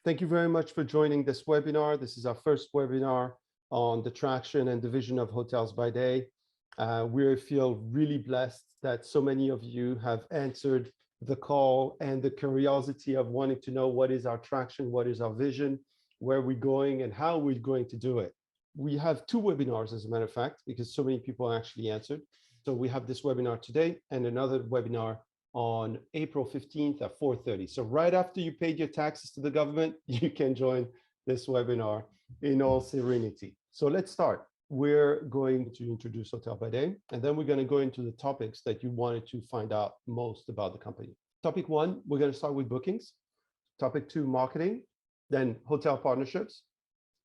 Thank you very much for joining this webinar. This is our first webinar on the traction and division of Hotels by Day. We feel really blessed that so many of you have answered the call and the curiosity of wanting to know what is our traction, what is our vision, where we're going, and how we're going to do it. We have two webinars, as a matter of fact, because so many people actually answered. So we have this webinar today and another webinar on April 15th at 4:30. So right after you paid your taxes to the government, you can join this webinar in all serenity. So let's start. We're going to introduce Hotel by Day, and then we're going to go into the topics that you wanted to find out most about the company. Topic one, we're going to start with bookings. Topic two, marketing, then hotel partnerships.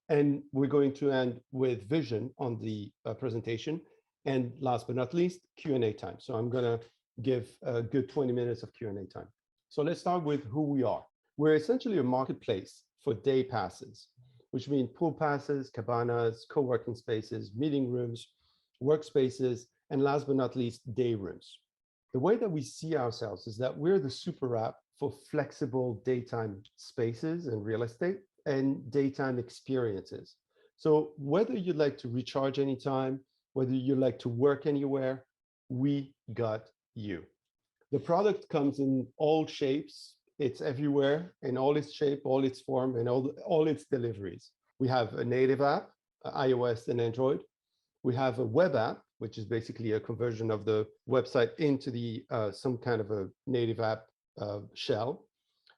And we're going to end with vision on the presentation. And last but not least, Q&A time. So I'm going to give a good 20 minutes of Q&A time. So let's start with who we are. We're essentially a marketplace for day passes, which means pool passes, cabanas, co-working spaces, meeting rooms, workspaces, and last but not least, day rooms. The way that we see ourselves is that we're the super app for flexible daytime spaces and real estate and daytime experiences. So whether you'd like to recharge anytime, whether you like to work anywhere, we got you. The product comes in all shapes. It's everywhere in all its shape, all its form, and all its deliveries. We have a native app, iOS and Android. We have a web app, which is basically a conversion of the website into the some kind of a native app shell.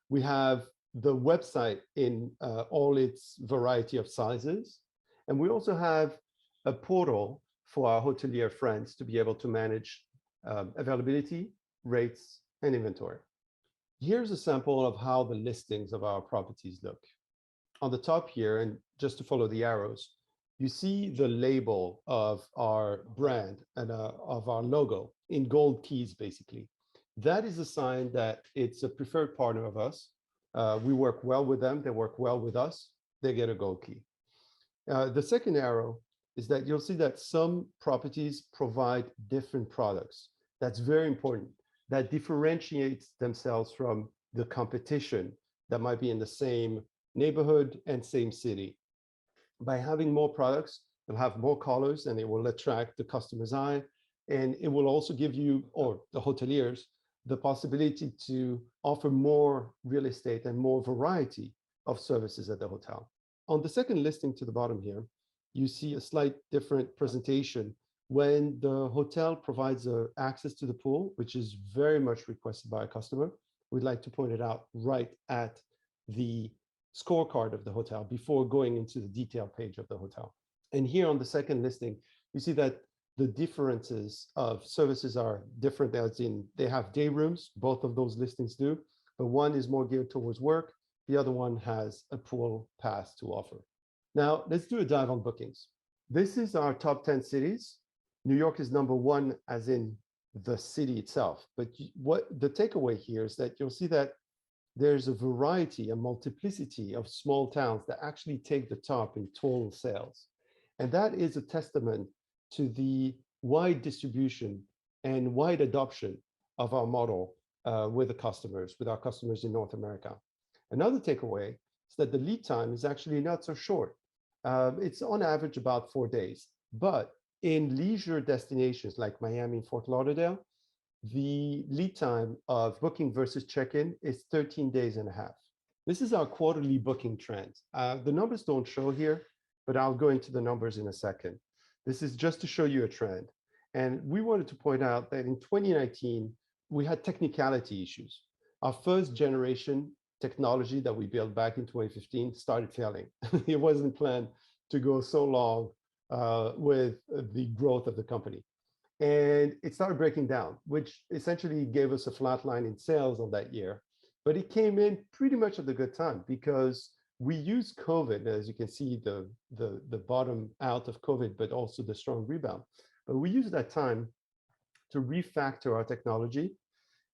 We have the website in all its variety of sizes. And we also have a portal for our hotelier friends to be able to manage availability, rates, and inventory. Here's a sample of how the listings of our properties look. On the top here, and just to follow the arrows, you see the label of our brand and of our logo in gold keys, basically. That is a sign that it's a preferred partner of us. We work well with them, they work well with us, they get a gold key. The second arrow is that you'll see that some properties provide different products. That's very important. That differentiates themselves from the competition that might be in the same neighborhood and same city. By having more products, you'll have more colors and it will attract the customer's eye. And it will also give you, or the hoteliers, the possibility to offer more real estate and more variety of services at the hotel. On the second listing to the bottom here, you see a slight different presentation when the hotel provides access to the pool, which is very much requested by a customer. We'd like to point it out right at the scorecard of the hotel before going into the detail page of the hotel. And here on the second listing, you see that the differences of services are different, as in they have day rooms, both of those listings do, but one is more geared towards work, the other one has a pool pass to offer. Now, let's do a dive on bookings. This is our top 10 cities. New York is number one, as in the city itself. But what the takeaway here is that you'll see that there's a variety, a multiplicity of small towns that actually take the top in total sales. And that is a testament to the wide distribution and wide adoption of our model with our customers in North America. Another takeaway is that the lead time is actually not so short. It's on average about 4 days. But in leisure destinations like Miami and Fort Lauderdale, the lead time of booking versus check-in is 13 days and a half. This is our quarterly booking trend. The numbers don't show here, but I'll go into the numbers in a second. This is just to show you a trend. And we wanted to point out that in 2019, we had technicality issues. Our first generation technology that we built back in 2015 started failing. It wasn't planned to go so long with the growth of the company. And it started breaking down, which essentially gave us a flat line in sales on that year. But it came in pretty much at the good time because we used COVID, as you can see, the bottom out of COVID, but also the strong rebound. But we used that time to refactor our technology.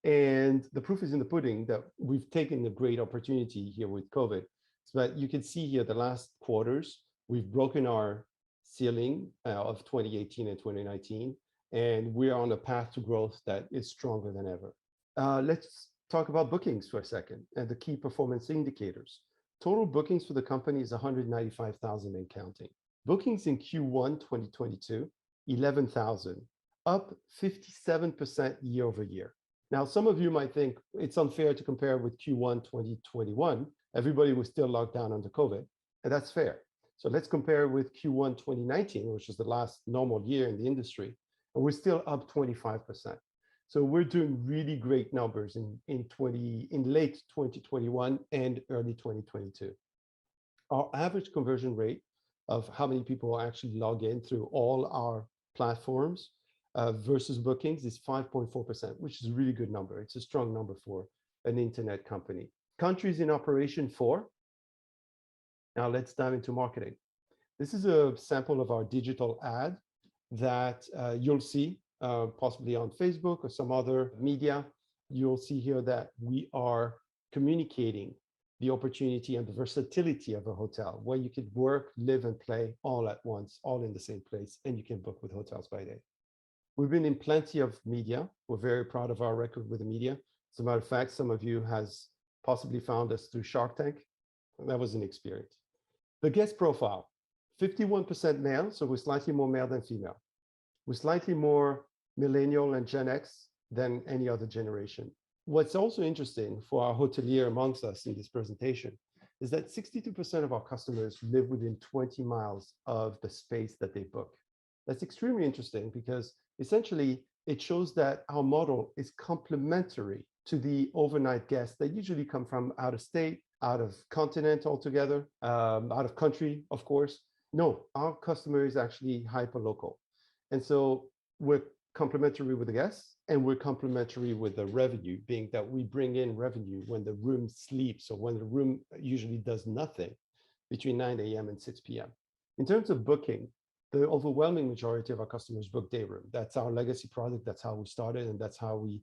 And the proof is in the pudding that we've taken a great opportunity here with COVID. So that you can see here the last quarters, we've broken our ceiling of 2018 and 2019. And we are on a path to growth that is stronger than ever. Let's talk about bookings for a second and the key performance indicators. Total bookings for the company is 195,000 and counting. Bookings in Q1 2022, 11,000, up 57% year over year. Now, some of you might think it's unfair to compare with Q1 2021. Everybody was still locked down under COVID, and that's fair. So let's compare with Q1 2019, which was the last normal year in the industry, and we're still up 25%. So we're doing really great numbers in late 2021 and early 2022. Our average conversion rate of how many people actually log in through all our platforms versus bookings is 5.4%, which is a really good number. It's a strong number for an internet company. Countries in operation 4. Now let's dive into marketing. This is a sample of our digital ad that you'll see possibly on Facebook or some other media. You'll see here that we are communicating the opportunity and the versatility of a hotel where you could work, live, and play all at once, all in the same place, and you can book with Hotels by Day. We've been in plenty of media. We're very proud of our record with the media. As a matter of fact, some of you has possibly found us through Shark Tank. That was an experience. The guest profile, 51% male, so we're slightly more male than female. We're slightly more millennial and Gen X than any other generation. What's also interesting for our hotelier amongst us in this presentation is that 62% of our customers live within 20 miles of the space that they book. That's extremely interesting because essentially it shows that our model is complementary to the overnight guests that usually come from out of state, out of continent altogether, out of country, of course. No, our customer is actually hyper local. And so we're complementary with the guests, and we're complementary with the revenue, being that we bring in revenue when the room sleeps or when the room usually does nothing between 9 a.m. and 6 p.m. In terms of booking, the overwhelming majority of our customers book day room. That's our legacy product. That's how we started, and that's how we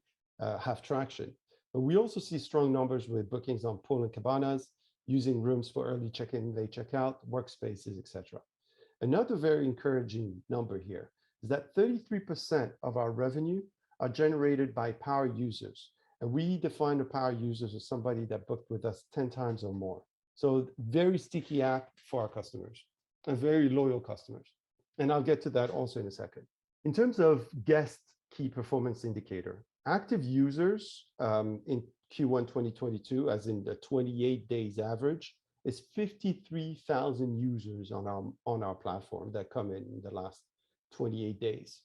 have traction. But we also see strong numbers with bookings on pool and cabanas, using rooms for early check-in, late check-out, workspaces, etc. Another very encouraging number here is that 33% of our revenue are generated by power users. And we define a power user as somebody that booked with us 10 times or more. So very sticky app for our customers and very loyal customers. And I'll get to that also in a second. In terms of guest key performance indicator, active users in Q1 2022, as in the 28 days average, is 53,000 users on our platform that come in the last 28 days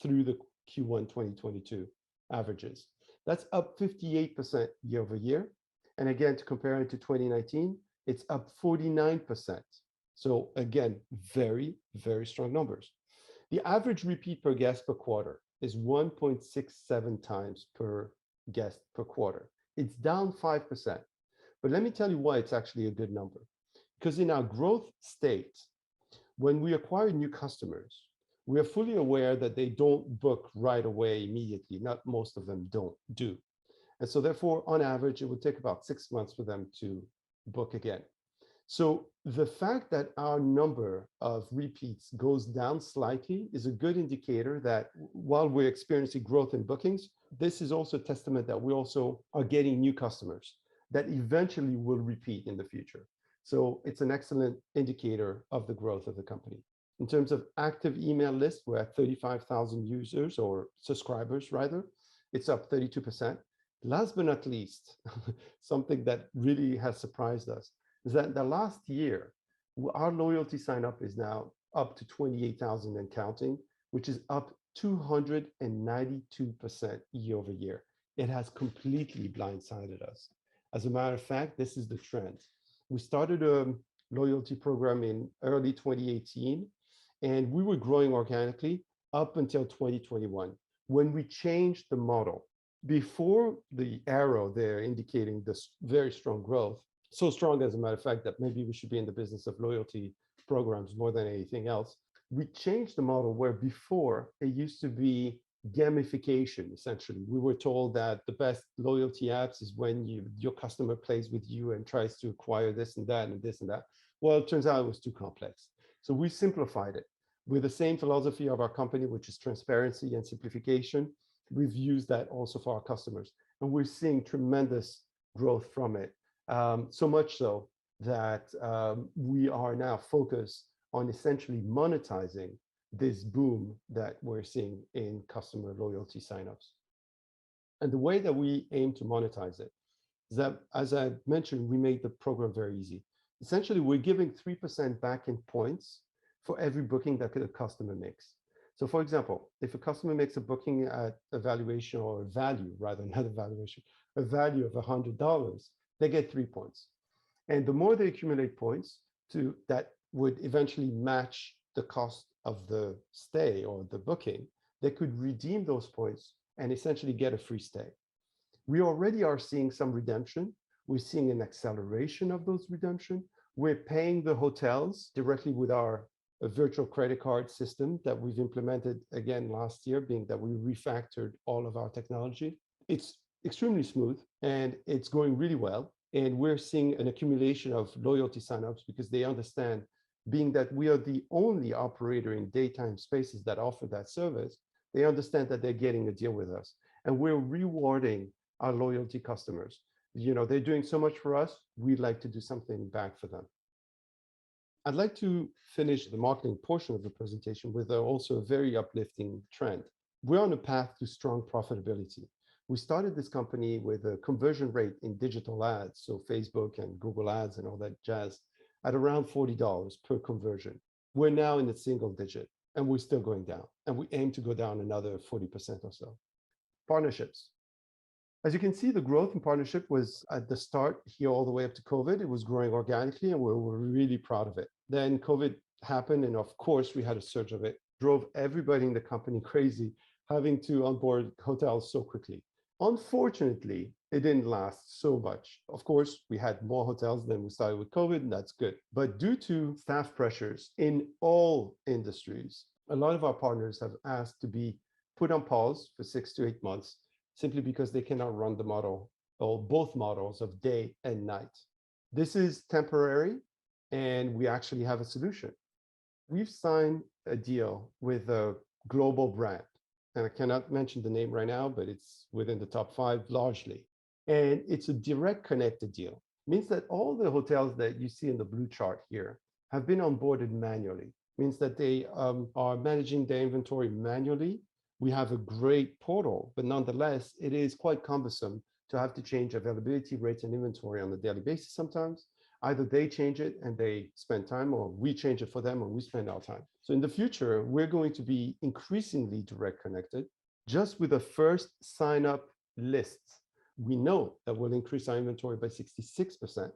through the Q1 2022 averages. That's up 58% year over year. And again, to compare it to 2019, it's up 49%. So again, very, very strong numbers. The average repeat per guest per quarter is 1.67 times per guest per quarter. It's down 5%. But let me tell you why it's actually a good number. Because in our growth state, when we acquire new customers, we are fully aware that they don't book right away immediately. Not most of them do. And so therefore, on average, it would take about 6 months for them to book again. So the fact that our number of repeats goes down slightly is a good indicator that while we're experiencing growth in bookings, this is also a testament that we also are getting new customers that eventually will repeat in the future. So it's an excellent indicator of the growth of the company. In terms of active email list, we're at 35,000 users or subscribers rather. It's up 32%. Last but not least, something that really has surprised us is that the last year, our loyalty sign up is now up to 28,000 and counting, which is up 292% year over year. It has completely blindsided us. As a matter of fact, this is the trend. We started a loyalty program in early 2018, and we were growing organically up until 2021, when we changed the model. Before the arrow there indicating this very strong growth, so strong as a matter of fact that maybe we should be in the business of loyalty programs more than anything else, we changed the model where before it used to be gamification, essentially. We were told that the best loyalty apps is when your customer plays with you and tries to acquire this and that and this and that. Well, it turns out it was too complex. So we simplified it. With the same philosophy of our company, which is transparency and simplification, we've used that also for our customers. And we're seeing tremendous growth from it. So much so that we are now focused on essentially monetizing this boom that we're seeing in customer loyalty signups. And the way that we aim to monetize it is that, as I mentioned, we made the program very easy. Essentially, we're giving 3% back in points for every booking that a customer makes. So for example, if a customer makes a booking at a valuation, or a value rather, not a valuation, a value of $100, they get 3 points. And the more they accumulate points that would eventually match the cost of the stay or the booking, they could redeem those points and essentially get a free stay. We already are seeing some redemption. We're seeing an acceleration of those redemption. We're paying the hotels directly with our virtual credit card system that we've implemented again last year, being that we refactored all of our technology. It's extremely smooth and it's going really well. And we're seeing an accumulation of loyalty signups because they understand, being that we are the only operator in daytime spaces that offer that service, they understand that they're getting a deal with us. And we're rewarding our loyalty customers. You know, they're doing so much for us, we'd like to do something back for them. I'd like to finish the marketing portion of the presentation with also a very uplifting trend. We're on a path to strong profitability. We started this company with a conversion rate in digital ads, so Facebook and Google ads and all that jazz, at around $40 per conversion. We're now in the single digit and we're still going down, and we aim to go down another 40% or so. Partnerships. As you can see, the growth in partnership was at the start here all the way up to COVID. It was growing organically and we're really proud of it. Then COVID happened and of course we had a surge of it, drove everybody in the company crazy, having to onboard hotels so quickly. Unfortunately, it didn't last so much. Of course, we had more hotels than we started with COVID, and that's good. But due to staff pressures in all industries, a lot of our partners have asked to be put on pause for 6 to 8 months, simply because they cannot run the model or both models of day and night. This is temporary, and we actually have a solution. We've signed a deal with a global brand, and I cannot mention the name right now, but it's within the top 5 largely. And it's a direct connected deal. It means that all the hotels that you see in the blue chart here have been onboarded manually. It means that they are managing their inventory manually. We have a great portal, but nonetheless, it is quite cumbersome to have to change availability rates and inventory on a daily basis sometimes. Either they change it and they spend time, or we change it for them and we spend our time. So in the future, we're going to be increasingly direct connected. Just with the first sign up lists, we know that we'll increase our inventory by 66%,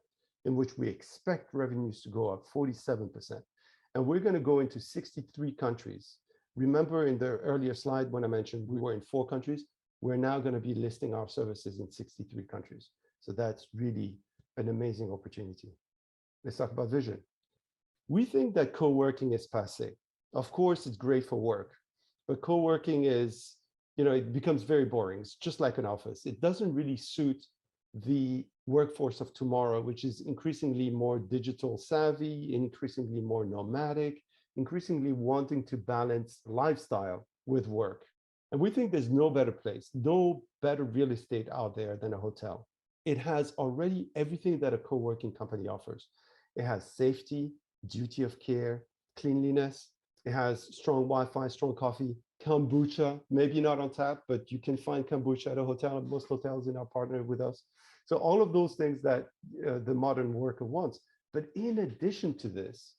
in which we expect revenues to go up 47%. And we're going to go into 63 countries. Remember in the earlier slide when I mentioned we were in 4 countries, we're now going to be listing our services in 63 countries. So that's really an amazing opportunity. Let's talk about vision. We think that co-working is passé. Of course, it's great for work, but co-working is, it becomes very boring. It's just like an office. It doesn't really suit the workforce of tomorrow, which is increasingly more digital savvy, increasingly more nomadic, increasingly wanting to balance lifestyle with work. And we think there's no better place, no better real estate out there than a hotel. It has already everything that a co-working company offers. It has safety, duty of care, cleanliness. It has strong Wi-Fi, strong coffee, kombucha, maybe not on tap, but you can find kombucha at a hotel, and most hotels are now partnered with us. So all of those things that the modern worker wants. But in addition to this,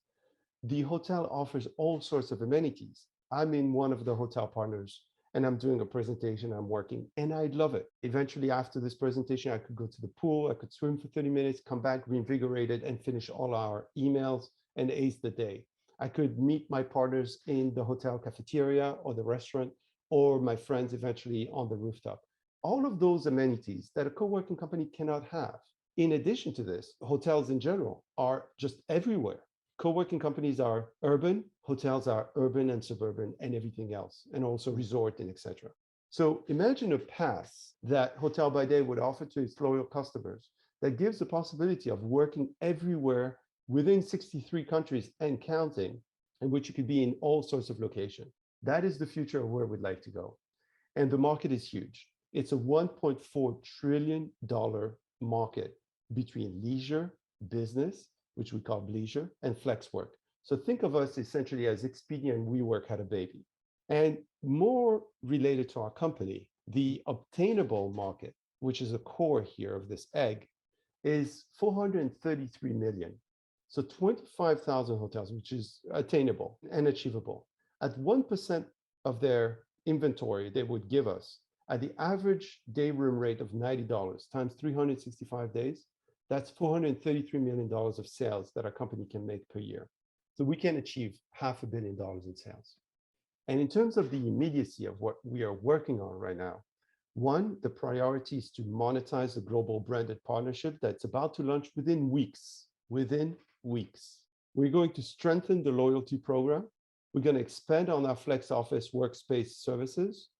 the hotel offers all sorts of amenities. I'm in one of the hotel partners and I'm doing a presentation, I'm working, and I love it. Eventually, after this presentation, I could go to the pool, I could swim for 30 minutes, come back reinvigorated, and finish all our emails and ace the day. I could meet my partners in the hotel cafeteria or the restaurant, or my friends eventually on the rooftop. All of those amenities that a co-working company cannot have. In addition to this, hotels in general are just everywhere. Co-working companies are urban, hotels are urban and suburban and everything else, and also resort and etc. So imagine a pass that HotelsByDay would offer to its loyal customers that gives the possibility of working everywhere within 63 countries and counting, in which you could be in all sorts of locations. That is the future of where we'd like to go. And the market is huge. It's a $1.4 trillion market between leisure, business, which we call leisure, and flex work. So think of us essentially as Expedia and WeWork had a baby. And more related to our company, the obtainable market, which is a core here of this egg, is 433 million. So 25,000 hotels, which is attainable and achievable. At 1% of their inventory they would give us, at the average day room rate of $90 times 365 days, that's $433 million of sales that our company can make per year. So we can achieve $500 million in sales. And in terms of the immediacy of what we are working on right now, one, the priority is to monetize the global branded partnership that's about to launch within weeks. Within weeks. We're going to strengthen the loyalty program. We're going to expand on our flex office workspace services.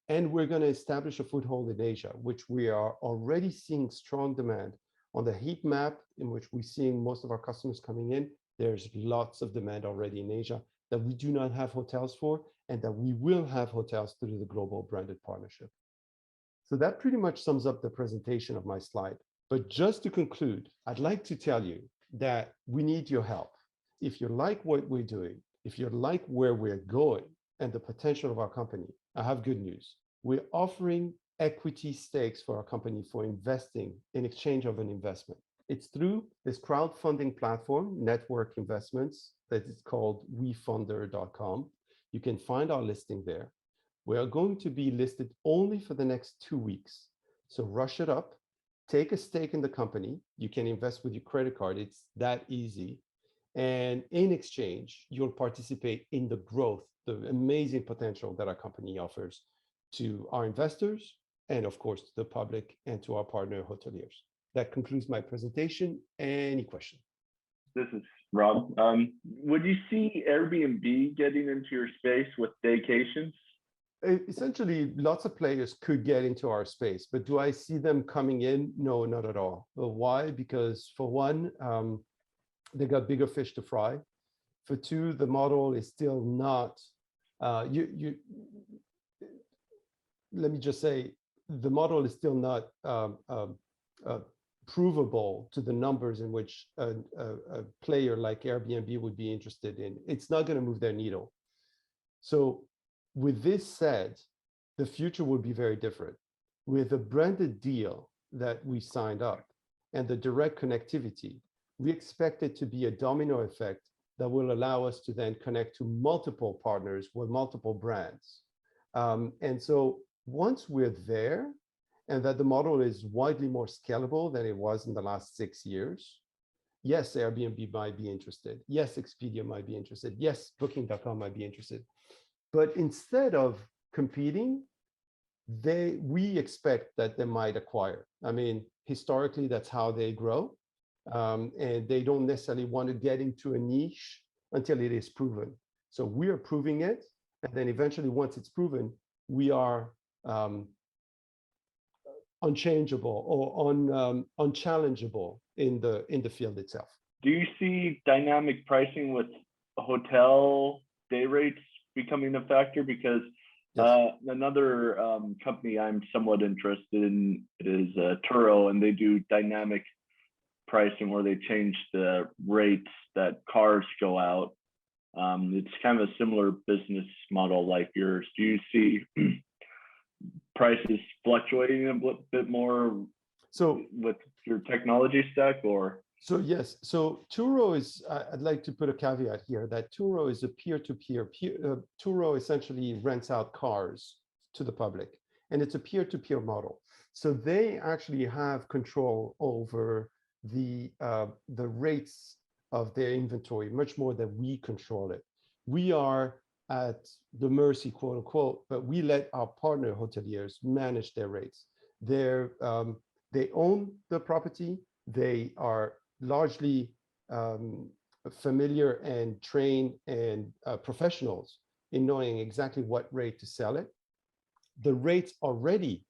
And we're going to establish a foothold in Asia, which we are already seeing strong demand. On the heat map, in which we're seeing most of our customers coming in, there's lots of demand already in Asia that we do not have hotels for, and that we will have hotels through the global branded partnership. So that pretty much sums up the presentation of my slide. But just to conclude, I'd like to tell you that we need your help. If you like what we're doing, if you like where we're going and the potential of our company, I have good news. We're offering equity stakes for our company for investing in exchange of an investment. It's through this crowdfunding platform, Network Investments, that is called wefunder.com. You can find our listing there. We are going to be listed only for the next 2 weeks. So rush it up, take a stake in the company. You can invest with your credit card. It's that easy. And in exchange, you'll participate in the growth, the amazing potential that our company offers to our investors, and of course, to the public and to our partner hoteliers. That concludes my presentation. Any questions? This is Rob. Would you see Airbnb getting into your space with staycations? Essentially, lots of players could get into our space, but do I see them coming in? No, not at all. Why? Because for one, they got bigger fish to fry. For two, the model is still not, let me just say, the model is still not provable to the numbers in which a player like Airbnb would be interested in. It's not going to move their needle. So with this said, the future will be very different. With a branded deal that we signed up and the direct connectivity, we expect it to be a domino effect that will allow us to then connect to multiple partners with multiple brands. And so once we're there, and that the model is widely more scalable than it was in the last 6 years, yes, Airbnb might be interested. Yes, Expedia might be interested. Yes, Booking.com might be interested. But instead of competing, we expect that they might acquire. I mean, historically, that's how they grow. And they don't necessarily want to get into a niche until it is proven. So we are proving it. And then eventually, once it's proven, we are unchangeable or unchallengeable in the field itself. Do you see dynamic pricing with hotel day rates becoming a factor? Because yes. Another company I'm somewhat interested in is Turo, and they do dynamic pricing where they change the rates that cars go out. It's kind of a similar business model like yours. Do you see prices fluctuating a bit more with your technology stack, or? So yes, so Turo is, I'd like to put a caveat here that Turo is a peer-to-peer. Turo essentially rents out cars to the public, and it's a peer-to-peer model. So they actually have control over the rates of their inventory much more than we control it. We are at the mercy, quote unquote, but we let our partner hoteliers manage their rates. They own the property. They are largely familiar and trained and professionals in knowing exactly what rate to sell it. The rates already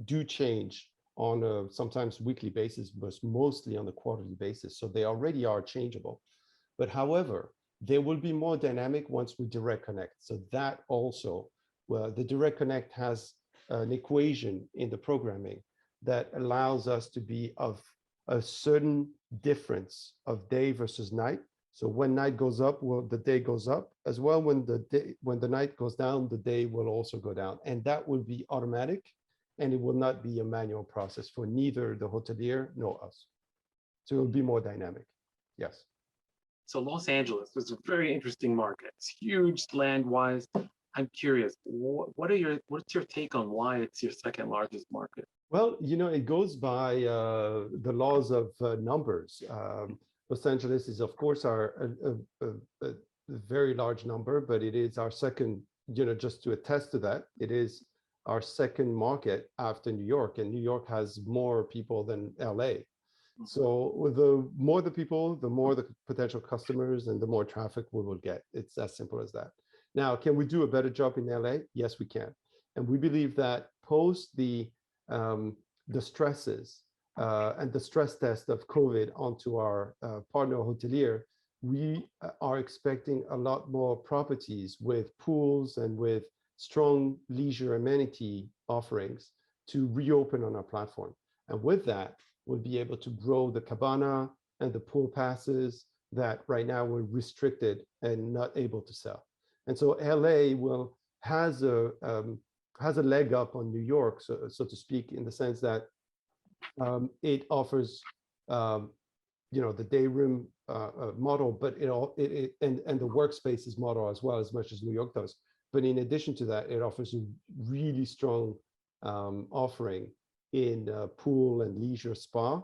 do change on a sometimes weekly basis, but mostly on a quarterly basis. So they already are changeable. But however, they will be more dynamic once we direct connect. So that also, well, the direct connect has an equation in the programming that allows us to be of a certain difference of day versus night. So when night goes up, well, the day goes up as well. When the night goes down, the day will also go down, and that will be automatic, and it will not be a manual process for neither the hotelier nor us. So it will be more dynamic. Yes. So Los Angeles is a very interesting market. It's huge land-wise. I'm curious, what's your take on why it's your second largest market? Well, it goes by the laws of numbers. Los Angeles is, of course, a very large number, but it is our second, just to attest to that, it is our second market after New York, and New York has more people than LA. So the more the people, the more the potential customers, and the more traffic we will get. It's as simple as that. Now, can we do a better job in LA? Yes, we can. And we believe that post the stresses and the stress test of COVID onto our partner hotelier, we are expecting a lot more properties with pools and with strong leisure amenity offerings to reopen on our platform. And with that, we'll be able to grow the cabana and the pool passes that right now we're restricted and not able to sell. And so LA has a leg up on New York, so to speak, in the sense that it offers, the day room model, but and the workspaces model as well, as much as New York does. But in addition to that, it offers a really strong offering in pool and leisure spa,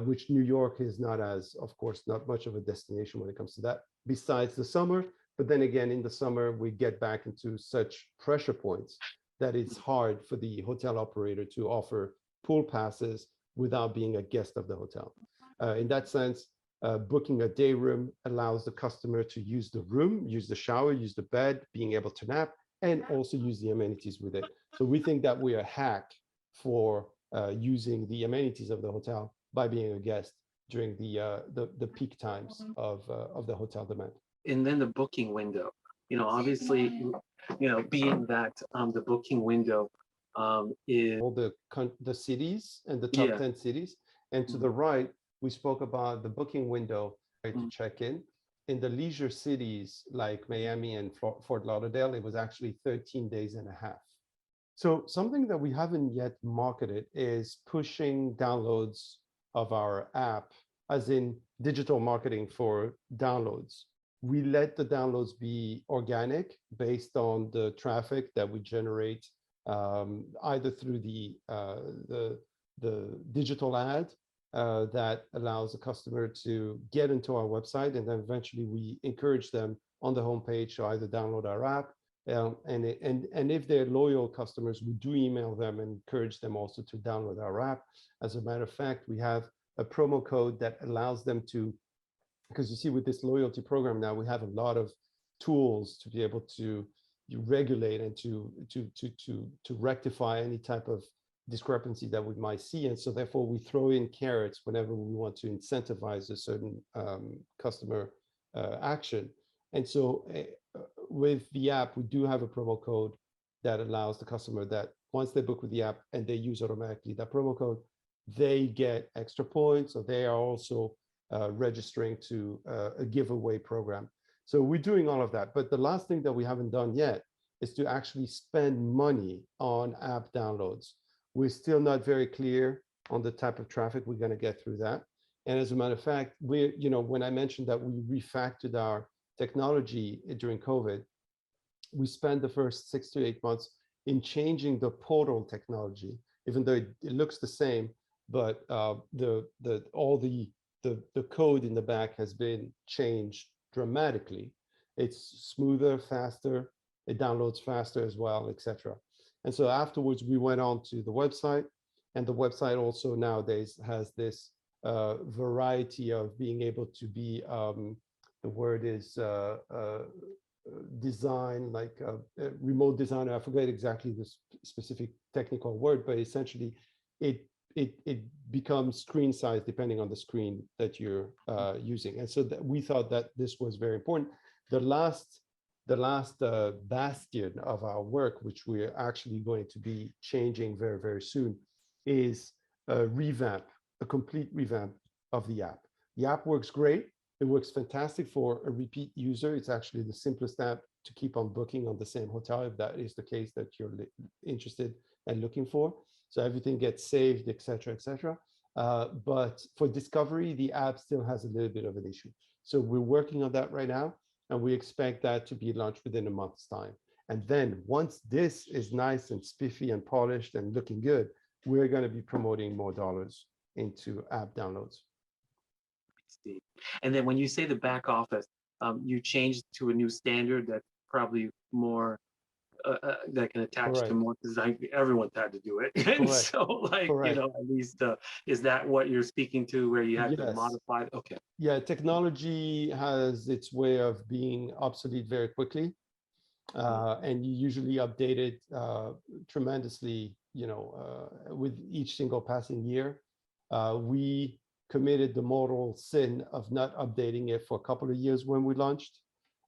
which New York is not of course, not much of a destination when it comes to that, besides the summer. But then again, in the summer, we get back into such pressure points that it's hard for the hotel operator to offer pool passes without being a guest of the hotel. In that sense, booking a day room allows the customer to use the room, use the shower, use the bed, being able to nap, and also use the amenities with it. So we think that we're a hack for using the amenities of the hotel by being a guest during the peak times of the hotel demand. And then the booking window, obviously, being that the booking window is all the cities and the top 10 cities. And to the right, we spoke about the booking window to check in. In the leisure cities like Miami and Fort Lauderdale, it was actually 13 days and a half. So something that we haven't yet marketed is pushing downloads of our app, as in digital marketing for downloads. We let the downloads be organic based on the traffic that we generate, either through the digital ad that allows the customer to get into our website, and then eventually we encourage them on the homepage to either download our app, and if they're loyal customers, we do email them and encourage them also to download our app. As a matter of fact, we have a promo code that allows them to, because you see, with this loyalty program now, we have a lot of tools to be able to regulate and to rectify any type of discrepancy that we might see. And so therefore we throw in carrots whenever we want to incentivize a certain customer action. And so with the app, we do have a promo code that allows the customer that once they book with the app and they use automatically that promo code, they get extra points, or they are also registering to a giveaway program. So we're doing all of that. But the last thing that we haven't done yet is to actually spend money on app downloads. We're still not very clear on the type of traffic we're going to get through that. And as a matter of fact, when I mentioned that we refactored our technology during COVID, we spent the first 6 to 8 months in changing the portal technology, even though it looks the same, but all the code in the back has been changed dramatically. It's smoother, faster, it downloads faster as well, etc. And so afterwards, we went on to the website, and the website also nowadays has this variety of being able to be, the word is design, like remote designer. I forget exactly the specific technical word, but essentially it becomes screen size depending on the screen that you're using. And so that we thought that this was very important. The last bastion of our work, which we're actually going to be changing very, very soon, is revamp a complete revamp of the app. The app works great. It works fantastic for a repeat user. It's actually the simplest app to keep on booking on the same hotel, if that is the case that you're interested and looking for. So everything gets saved, et cetera, et cetera. But for discovery, the app still has a little bit of an issue. So we're working on that right now, and we expect that to be launched within a month's time. And then once this is nice and spiffy and polished and looking good, we're going to be promoting more dollars into app downloads. And then when you say the back office, you changed to a new standard that's probably more that can attach to more, because everyone's had to do it. And so, like, you know, at least is that what you're speaking to, where you had to modify? Okay. Yeah, technology has its way of being obsolete very quickly. And you usually update it tremendously, you know, with each single passing year. We committed the mortal sin of not updating it for a couple of years when we launched.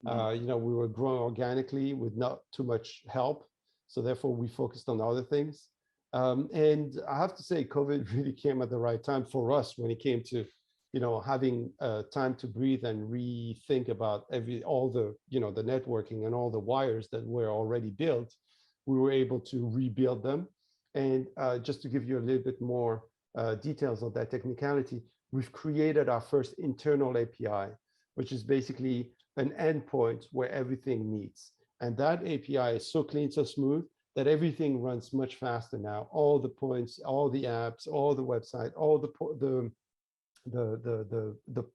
You know, we were growing organically with not too much help. So therefore we focused on other things. And I have to say, COVID really came at the right time for us when it came to, you know, having time to breathe and rethink about all the, you know, the networking and all the wires that were already built. We were able to rebuild them. And just to give you a little bit more details of that technicality, we've created our first internal API, which is basically an endpoint where everything meets. And that API is so clean, so smooth, that everything runs much faster now. All the points, all the apps, all the website, all the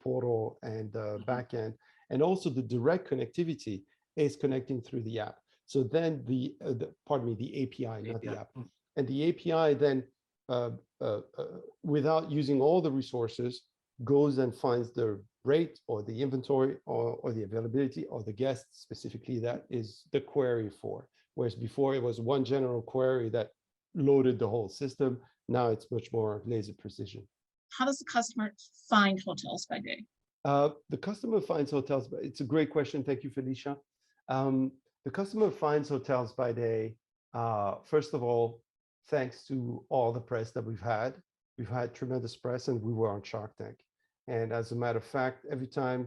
portal and backend, and also the direct connectivity is connecting through the app. So then the API, not the app. And the API then, without using all the resources, goes and finds the rate or the inventory or the availability or the guest specifically that is the query for. Whereas before it was one general query that loaded the whole system. Now it's much more laser precision. How does the customer find HotelsByDay? The customer finds hotels, but it's a great question. Thank you, Felicia. The customer finds HotelsByDay, first of all, thanks to all the press that we've had. We've had tremendous press, and we were on Shark Tank. And as a matter of fact, every time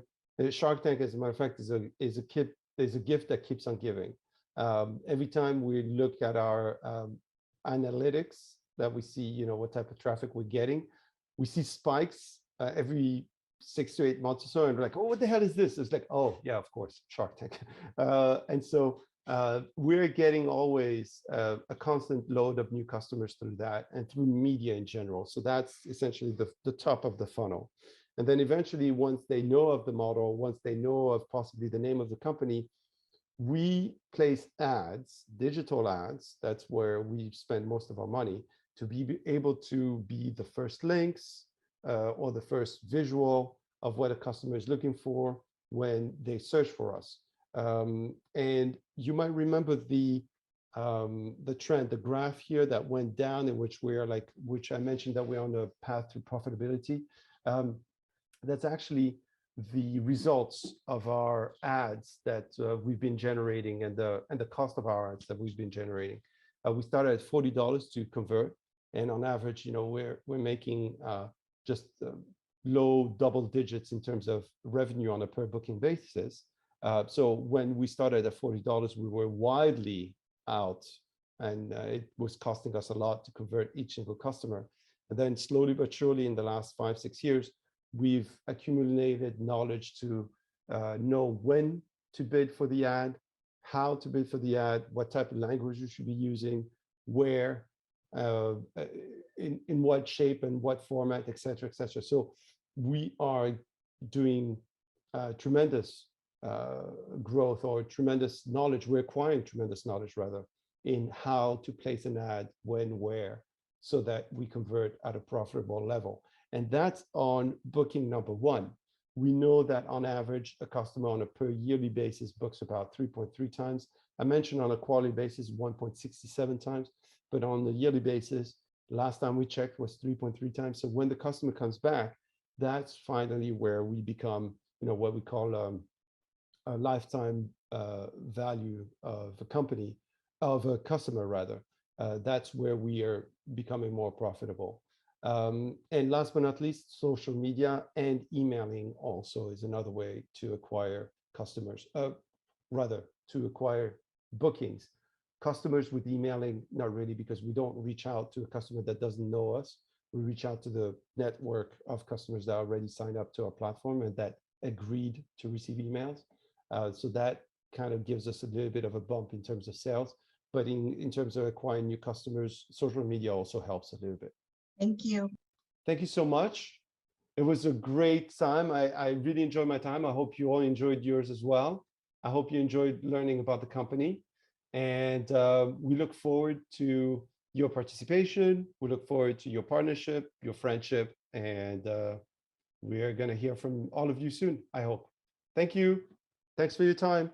Shark Tank, as a matter of fact, is a gift that keeps on giving. Every time we look at our analytics that we see, you know, what type of traffic we're getting, we see spikes every 6 to 8 months or so, and we're like, oh, what the hell is this? It's like, oh yeah, of course, Shark Tank. And so we're getting always a constant load of new customers through that and through media in general. So that's essentially the top of the funnel. And then eventually, once they know of the model, once they know of possibly the name of the company, we place ads, digital ads. That's where we spend most of our money, to be able to be the first links or the first visual of what a customer is looking for when they search for us. And you might remember the trend, the graph here that went down, in which we're like, which I mentioned that we're on a path to profitability. That's actually the results of our ads that we've been generating, and the cost of our ads that we've been generating. We started at $40 to convert, and on average, you know, we're making just low double digits in terms of revenue on a per booking basis. So when we started at $40, we were widely out, and it was costing us a lot to convert each single customer. And then slowly but surely, in the last 5-6 years, we've accumulated knowledge to know when to bid for the ad, how to bid for the ad, what type of language you should be using, where, in what shape and what format, et cetera, et cetera. So we are doing tremendous growth, or tremendous knowledge. We're acquiring tremendous knowledge, rather, in how to place an ad, when, where, so that we convert at a profitable level. And that's on booking number one. We know that on average, a customer on a per yearly basis books about 3.3 times. I mentioned on a quarterly basis, 1.67 times, but on the yearly basis, last time we checked was 3.3 times. So when the customer comes back, that's finally where we become, you know, what we call a lifetime value of a company, of a customer rather. That's where we are becoming more profitable. And last but not least, social media and emailing also is another way to acquire customers, rather to acquire bookings. Customers with emailing, not really, because we don't reach out to a customer that doesn't know us. We reach out to the network of customers that already signed up to our platform and that agreed to receive emails. So that kind of gives us a little bit of a bump in terms of sales. But in terms of acquiring new customers, social media also helps a little bit. Thank you. Thank you so much. It was a great time. I really enjoyed my time. I hope you all enjoyed yours as well. I hope you enjoyed learning about the company. And we look forward to your participation. We look forward to your partnership, your friendship, and we are going to hear from all of you soon, I hope. Thank you. Thanks for your time.